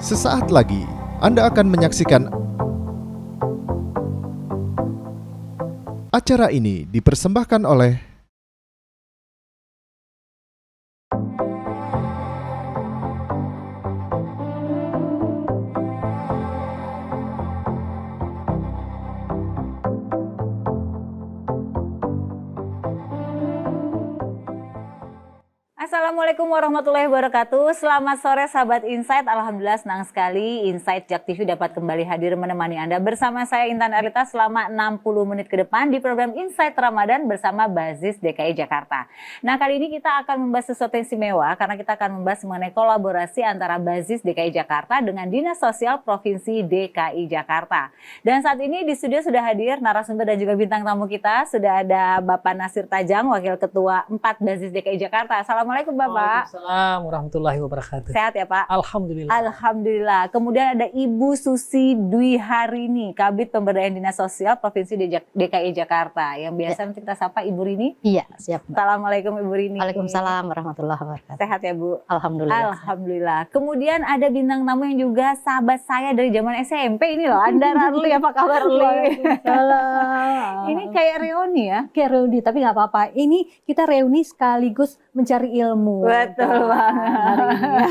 Sesaat lagi Anda akan menyaksikan acara ini dipersembahkan oleh Assalamualaikum warahmatullahi wabarakatuh. Selamat sore sahabat Insight. Alhamdulillah senang sekali Insight Jak TV dapat kembali hadir menemani Anda bersama saya Intan Arlita selama 60 menit ke depan di program Insight Ramadan bersama Bazis DKI Jakarta. Nah, kali ini kita akan membahas sesuatu yang istimewa karena kita akan membahas mengenai kolaborasi antara Bazis DKI Jakarta dengan Dinas Sosial Provinsi DKI Jakarta. Dan saat ini di studio sudah hadir narasumber dan juga bintang tamu kita. Sudah ada Bapak Nasir Tajang, Wakil Ketua 4 Bazis DKI Jakarta. Assalamualaikum Bapak. Waalaikumsalam warahmatullahi wabarakatuh. Sehat ya Pak? Alhamdulillah. Alhamdulillah. Kemudian ada Ibu Susi Dwi Harini, Kabid Pemberdayaan Dinas Sosial Provinsi DKI Jakarta. Yang biasa kita sapa Ibu Rini. Iya, siap. Assalamualaikum Ibu Rini. Waalaikumsalam warahmatullahi wabarakatuh. Sehat ya Bu? Alhamdulillah. Alhamdulillah. Kemudian ada bintang tamu yang juga sahabat saya dari zaman SMP ini loh. Anda Rarli, apa kabar Rli? Waalaikumsalam. Ini kayak reuni ya? Kayak reuni, tapi nggak apa-apa. Ini kita reuni sekaligus mencari ilmu. Betul banget.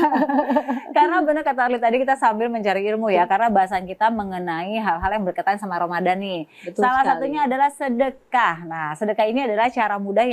Karena benar kata Arli tadi kita sambil mencari ilmu ya, karena bahasan kita mengenai hal-hal yang berkaitan sama Ramadan nih. Betul Salah sekali. satunya adalah sedekah. Nah, sedekah ini adalah cara mudah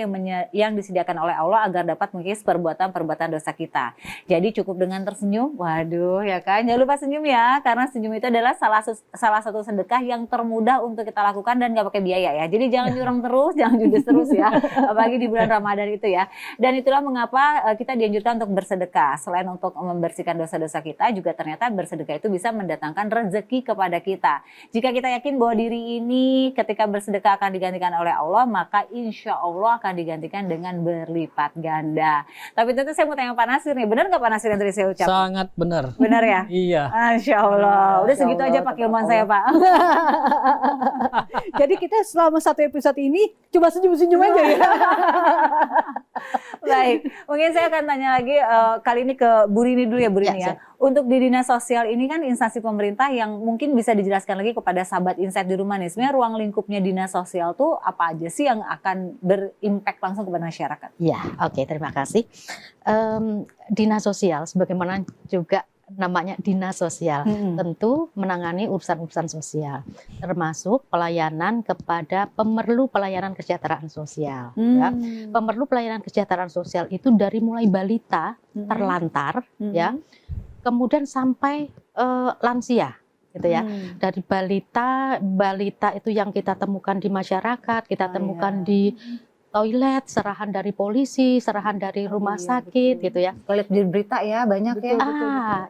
yang disediakan oleh Allah agar dapat mengikis perbuatan-perbuatan dosa kita. Jadi cukup dengan tersenyum. Waduh, ya kan? Jangan lupa senyum ya, karena senyum itu adalah salah satu sedekah yang termudah untuk kita lakukan dan nggak pakai biaya ya. Jadi jangan nyurang terus, jangan judes terus ya. Apalagi di bulan Ramadan itu ya. Dan itulah mengapa kita dianjurkan untuk bersedekah. Selain untuk membersihkan dosa-dosa kita, juga ternyata bersedekah itu bisa mendatangkan rezeki kepada kita. Jika kita yakin bahwa diri ini ketika bersedekah akan digantikan oleh Allah, maka insya Allah akan digantikan dengan berlipat ganda. Tapi tentu saya mau tanya Pak Nasir nih, benar nggak Pak Nasir yang tadi saya ucapkan? Sangat benar. Benar ya? Iya. Masya Allah. Udah Masya segitu aja Allah, Pak ilmuwan saya Pak. Jadi kita selama satu episode ini coba senyum-senyum aja ya. Baik, mungkin saya akan tanya lagi kali ini ke Bu Rini dulu ya Bu Rini ya. Ya, Untuk di Dinas Sosial ini kan instansi pemerintah yang mungkin bisa dijelaskan lagi kepada sahabat Insight di rumah nih. Sebenarnya ruang lingkupnya Dinas Sosial tuh apa aja sih yang akan berimpact langsung kepada masyarakat? Ya, oke, terima kasih. Dinas Sosial, sebagaimana juga namanya Dinas Sosial, tentu menangani urusan-urusan sosial, termasuk pelayanan kepada pemerlu pelayanan kesejahteraan sosial. Ya. Pemerlu pelayanan kesejahteraan sosial itu dari mulai balita, terlantar, ya, kemudian sampai lansia, gitu ya. Dari balita itu yang kita temukan di masyarakat, kita temukan di toilet, serahan dari polisi, serahan dari rumah sakit, gitu ya. Lihat di berita ya banyak ya.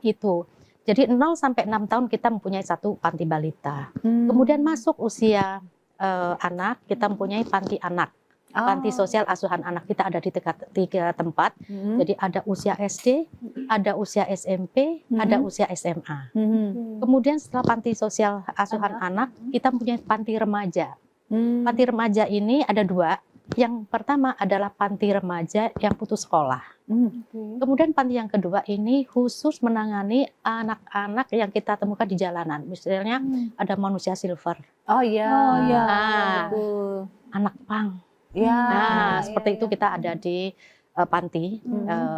Itu. Jadi 0 sampai 6 tahun kita mempunyai satu panti balita. Kemudian masuk usia anak, kita mempunyai panti anak. Panti sosial asuhan anak kita ada di tiga tempat. Jadi ada usia SD, ada usia SMP, ada usia SMA. Kemudian setelah panti sosial asuhan anak, kita mempunyai panti remaja. Panti remaja ini ada dua. Yang pertama adalah panti remaja yang putus sekolah. Kemudian panti yang kedua ini khusus menangani anak-anak yang kita temukan di jalanan. Misalnya ada manusia silver. Oh iya. Betul. Anak pang. Ya. Nah, seperti itu kita ada di panti.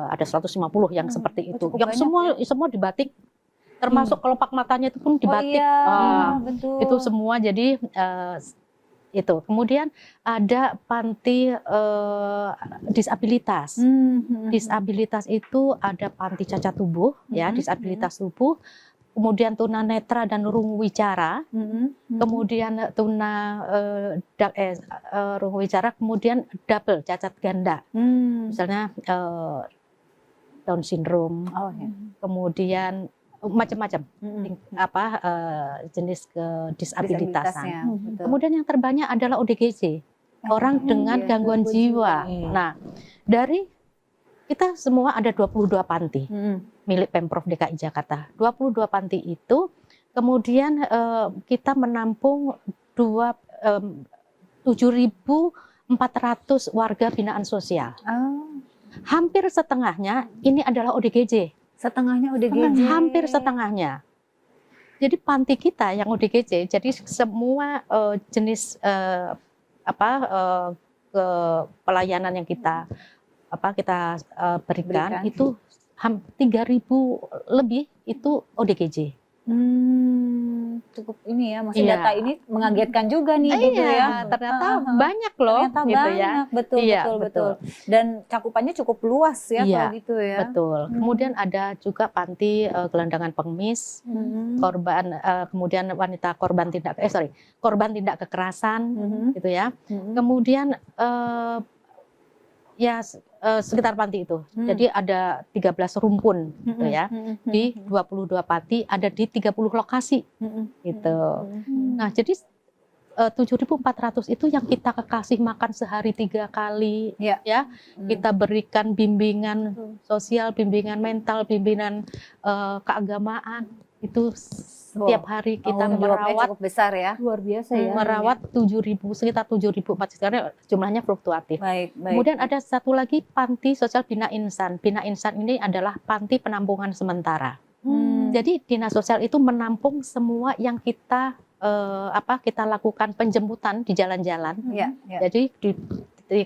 Ada 150 yang seperti itu. Yang semua dibatik. Termasuk kelopak matanya itu pun dibatik. Betul. Itu semua jadi itu. Kemudian ada panti disabilitas. Disabilitas itu ada panti cacat tubuh, ya, disabilitas tubuh. Kemudian tunanetra dan rungu wicara. Kemudian rungu wicara. Kemudian double cacat ganda. Misalnya Down syndrome. Kemudian macam-macam jenis disabilitasan. Kemudian yang terbanyak adalah ODGJ, orang dengan gangguan jiwa. Nah, dari kita semua ada 22 panti milik Pemprov DKI Jakarta. 22 panti itu kemudian kita menampung 7.400 warga binaan sosial. Hampir setengahnya ini adalah ODGJ. Setengahnya ODGJ. Hampir setengahnya. Jadi panti kita yang ODGJ, jadi semua jenis ke pelayanan yang kita berikan itu 3.000 lebih itu ODGJ. Cukup ini ya, maksudnya Iya. data ini mengagetkan juga nih gitu ya. Ternyata banyak loh, Ternyata gitu banyak, ya. betul, Iya, betul. Dan cakupannya cukup luas ya Iya, kalau gitu ya. Betul. Kemudian ada juga panti gelandangan pengemis, korban kemudian wanita korban tindak kekerasan, gitu ya. Kemudian sekitar panti itu. Jadi ada 13 rumpun gitu ya. Di 22 panti ada di 30 lokasi gitu. Nah, jadi 7.400 itu yang kita kasih makan sehari 3 kali ya. Kita berikan bimbingan sosial, bimbingan mental, bimbingan keagamaan itu setiap hari kita merawat cukup besar ya. Luar biasa ya. merawat 7.000 sekitar 7.400 karena jumlahnya fluktuatif. Baik. Kemudian ada satu lagi panti sosial Bina Insan. Bina Insan ini adalah panti penampungan sementara. Jadi dinas sosial itu menampung semua yang kita kita lakukan penjemputan di jalan-jalan. Jadi di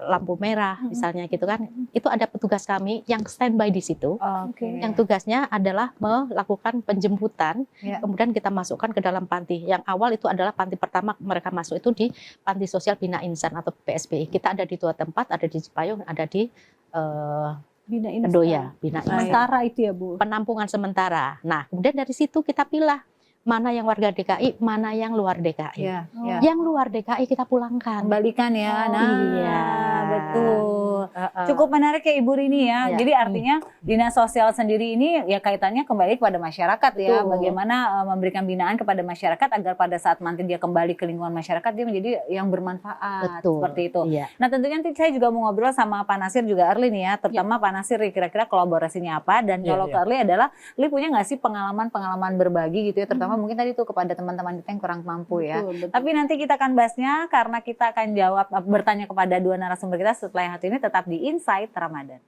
lampu merah misalnya gitu kan, itu ada petugas kami yang standby di situ. Yang tugasnya adalah melakukan penjemputan, kemudian kita masukkan ke dalam panti. Yang awal itu adalah panti pertama mereka masuk itu di Panti Sosial Bina Insan atau PSBI. Kita ada di 2 tempat, ada di Cipayung, ada di Bina Insan. Kedoya, Bina Insan. Sementara itu ya Bu. Penampungan sementara. Nah, kemudian dari situ kita pilih mana yang warga DKI, mana yang luar DKI. Yang luar DKI kita pulangkan. Kembalikan ya. Iya. Betul. Cukup menarik ya Ibu Rini ya. Jadi artinya dinas sosial sendiri ini ya kaitannya kembali kepada masyarakat ya. Bagaimana memberikan binaan kepada masyarakat agar pada saat nanti dia kembali ke lingkungan masyarakat dia menjadi yang bermanfaat. Betul. Seperti itu. Iya. Nah tentunya nanti saya juga mau ngobrol sama Pak Nasir juga Erlin ya. Terutama Pak Nasir kira-kira kolaborasinya apa. Dan kalau ke Erli adalah, Erli punya nggak sih pengalaman-pengalaman berbagi gitu ya. Terutama mungkin tadi tuh kepada teman-teman kita yang kurang mampu ya. Betul. Tapi nanti kita akan bahasnya karena kita akan bertanya kepada 2 narasumber kita setelah yang satu ini, tetap di Insight Ramadan.